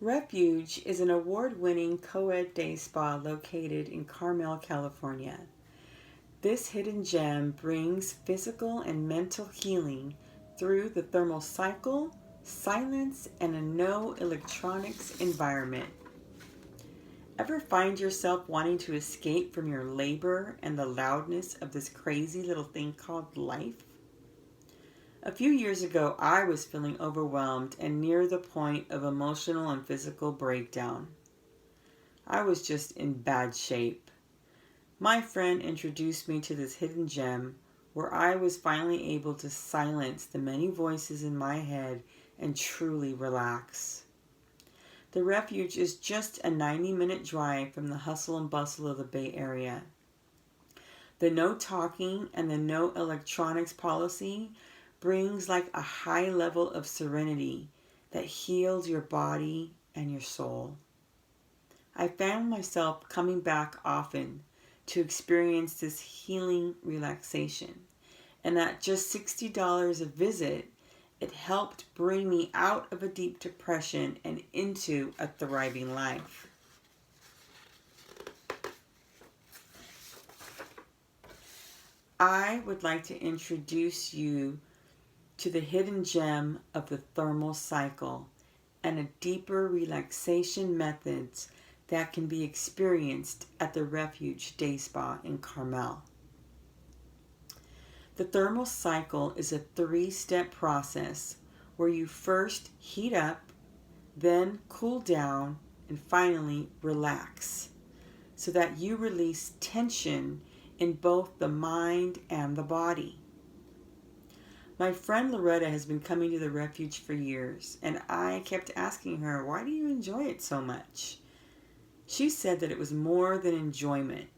Refuge is an award-winning co-ed day spa located in Carmel, California. This hidden gem brings physical and mental healing through the thermal cycle, silence, and a no electronics environment. Ever find yourself wanting to escape from your labor and the loudness of this crazy little thing called life? A few years ago, I was feeling overwhelmed and near the point of emotional and physical breakdown. I was just in bad shape. My friend introduced me to this hidden gem where I was finally able to silence the many voices in my head and truly relax. The refuge is just a 90-minute drive from the hustle and bustle of the Bay Area. The no talking and the no electronics policy brings like a high level of serenity that heals your body and your soul. I found myself coming back often to experience this healing relaxation, and at just $60 a visit, it helped bring me out of a deep depression and into a thriving life. I would like to introduce you to the hidden gem of the thermal cycle and a deeper relaxation methods that can be experienced at the Refuge Day Spa in Carmel. The thermal cycle is a 3-step process where you first heat up, then cool down, and finally relax so that you release tension in both the mind and the body. My friend Loretta has been coming to the refuge for years, and I kept asking her, why do you enjoy it so much? She said that it was more than enjoyment,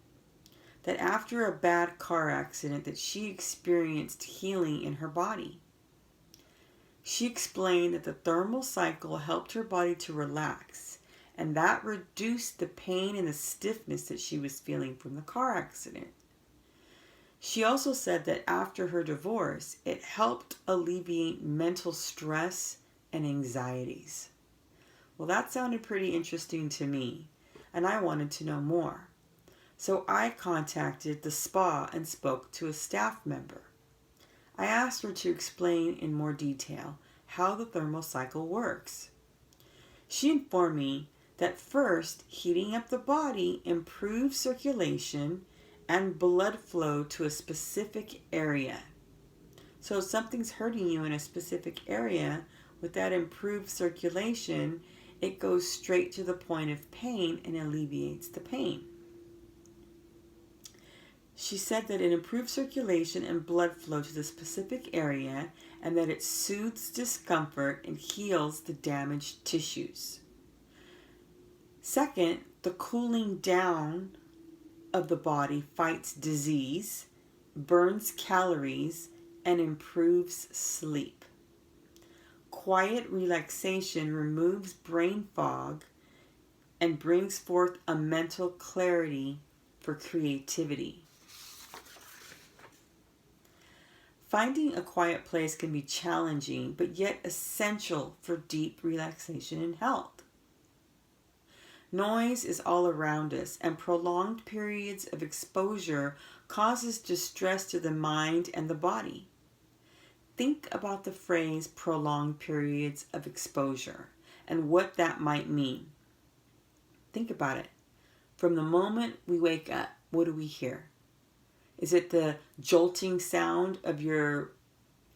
that after a bad car accident that she experienced healing in her body. She explained that the thermal cycle helped her body to relax, and that reduced the pain and the stiffness that she was feeling from the car accident. She also said that after her divorce, it helped alleviate mental stress and anxieties. Well, that sounded pretty interesting to me, and I wanted to know more. So I contacted the spa and spoke to a staff member. I asked her to explain in more detail how the thermal cycle works. She informed me that first, heating up the body improves circulation and blood flow to a specific area. So if something's hurting you in a specific area, with that improved circulation, it goes straight to the point of pain and alleviates the pain. She said that it improves circulation and blood flow to the specific area and that it soothes discomfort and heals the damaged tissues. Second, the cooling down of the body fights disease, burns calories, and improves sleep. Quiet relaxation removes brain fog and brings forth a mental clarity for creativity. Finding a quiet place can be challenging, but yet essential for deep relaxation and health. Noise is all around us, and prolonged periods of exposure causes distress to the mind and the body. Think about the phrase prolonged periods of exposure and what that might mean. Think about it. From the moment we wake up, what do we hear? Is it the jolting sound of your,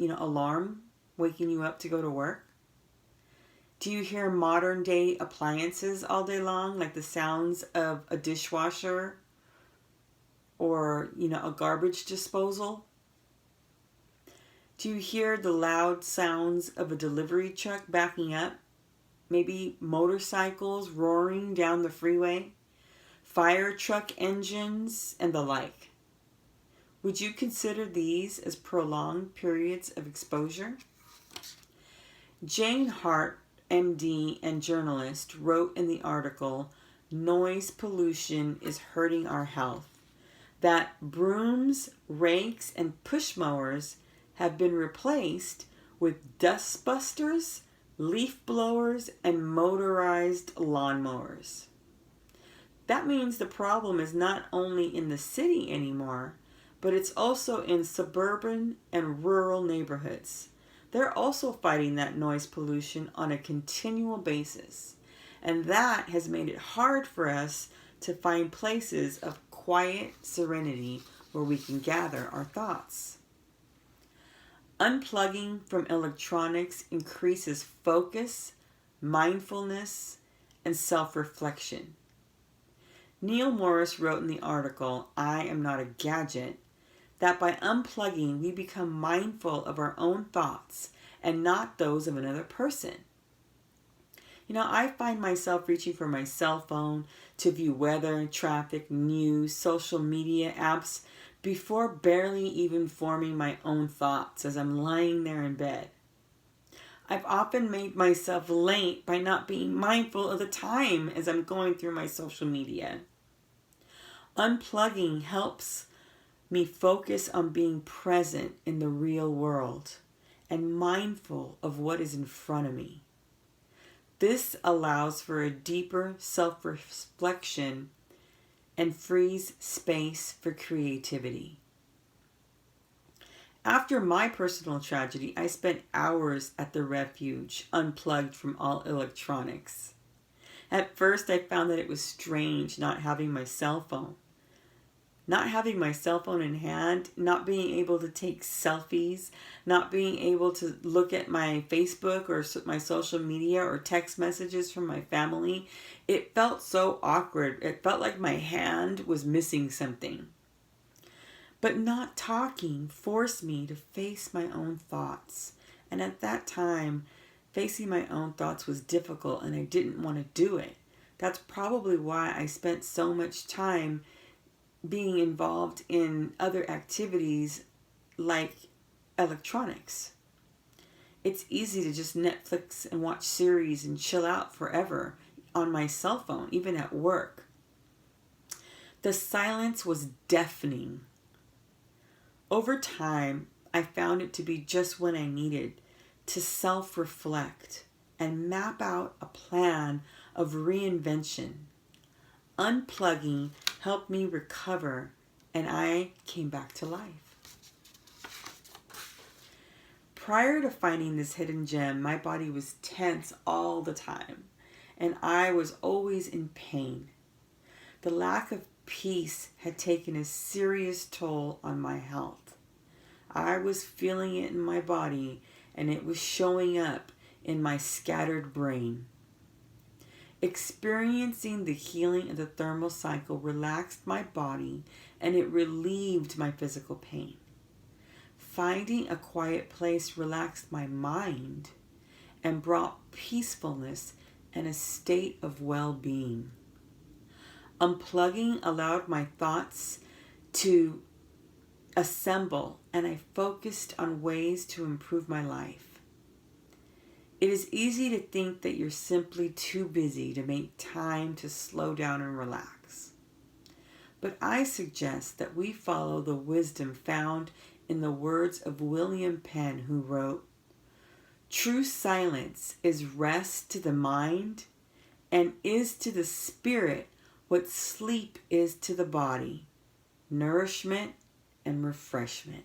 alarm waking you up to go to work? Do you hear modern day appliances all day long, like the sounds of a dishwasher or, a garbage disposal? Do you hear the loud sounds of a delivery truck backing up? Maybe motorcycles roaring down the freeway, fire truck engines, and the like. Would you consider these as prolonged periods of exposure? Jane Hart, MD and journalist, wrote in the article, "Noise pollution is hurting our health," that brooms, rakes, and push mowers have been replaced with dust busters, leaf blowers, and motorized lawnmowers. That means the problem is not only in the city anymore, but it's also in suburban and rural neighborhoods. They're also fighting that noise pollution on a continual basis. And that has made it hard for us to find places of quiet serenity where we can gather our thoughts. Unplugging from electronics increases focus, mindfulness, and self-reflection. Neil Morris wrote in the article, "I Am Not a Gadget," that by unplugging, we become mindful of our own thoughts and not those of another person. I find myself reaching for my cell phone to view weather, traffic, news, social media apps before barely even forming my own thoughts as I'm lying there in bed. I've often made myself late by not being mindful of the time as I'm going through my social media. Unplugging helps me focus on being present in the real world and mindful of what is in front of me. This allows for a deeper self-reflection and frees space for creativity. After my personal tragedy, I spent hours at the refuge, unplugged from all electronics. At first, I found that it was strange not having my cell phone. Not having my cell phone in hand, not being able to take selfies, not being able to look at my Facebook or my social media or text messages from my family. It felt so awkward. It felt like my hand was missing something. But not talking forced me to face my own thoughts. And at that time, facing my own thoughts was difficult and I didn't want to do it. That's probably why I spent so much time being involved in other activities like electronics. It's easy to just Netflix and watch series and chill out forever on my cell phone, even at work. The silence was deafening. Over time, I found it to be just what I needed to self-reflect and map out a plan of reinvention. Unplugging helped me recover, and I came back to life. Prior to finding this hidden gem, my body was tense all the time, and I was always in pain. The lack of peace had taken a serious toll on my health. I was feeling it in my body, and it was showing up in my scattered brain. Experiencing the healing of the thermal cycle relaxed my body and it relieved my physical pain. Finding a quiet place relaxed my mind and brought peacefulness and a state of well-being. Unplugging allowed my thoughts to assemble and I focused on ways to improve my life. It is easy to think that you're simply too busy to make time to slow down and relax. But I suggest that we follow the wisdom found in the words of William Penn, who wrote, "True silence is rest to the mind and is to the spirit what sleep is to the body, nourishment and refreshment."